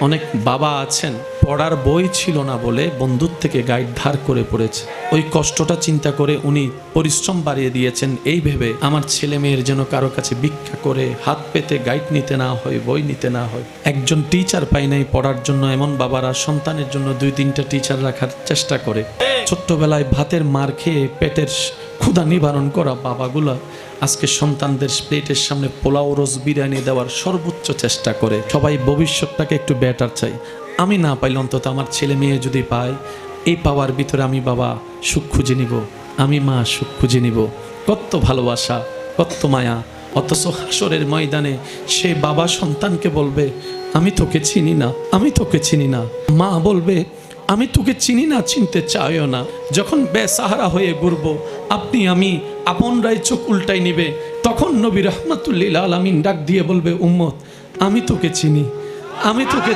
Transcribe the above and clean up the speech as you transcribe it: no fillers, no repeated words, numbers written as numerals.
অনেক বাবা আছেন পড়ার বই ছিল না বলে বন্ধুর থেকে গাইড ধার করে পড়েছে। ওই কষ্টটা চিন্তা করে উনি পরিশ্রম বাড়িয়ে দিয়েছেন এই ভেবে আমার ছেলে মেয়ের যেন কারো কাছে ভিক্ষা করে হাত পেতে গাইড নিতে না হয়, বই নিতে না হয়। একজন টিচার পাই নাই পড়ার জন্য, এমন বাবারা সন্তানের জন্য 2-3টা টিচার রাখার চেষ্টা করে। ছোট্টবেলায় ভাতের মার খেয়ে পেটের ক্ষুধা নিবারণ করা বাবাগুলা আজকে সন্তানদের প্লেটের সামনে পোলাও রোজ বিরিয়ানি দেওয়ার সর্বোচ্চ চেষ্টা করে। সবাই ভবিষ্যৎটাকে একটু বেটার চাই। আমি না পাইলে অন্তত আমার ছেলে মেয়ে যদি পায়, এই পাওয়ার ভিতরে আমি বাবা সুখ খুঁজে নিব, আমি মা সুখ খুঁজে নিব। কত ভালোবাসা, কত মায়া। অথচ হাসরের ময়দানে সে বাবা সন্তানকে বলবে আমি তোকে চিনি না, আমি তোকে চিনি না। মা বলবে আমি তোকে চিনি না, চিনতে চাইও না। যখন বেসাহারা হয়ে ঘুরব, আপনি আমি আপনরাই চোখ উল্টাই নিবে, তখন নবী রহমাতুল্লিল আলামিন ডাক দিয়ে বলবে উম্মত আমি তোকে চিনি, আমি তোকে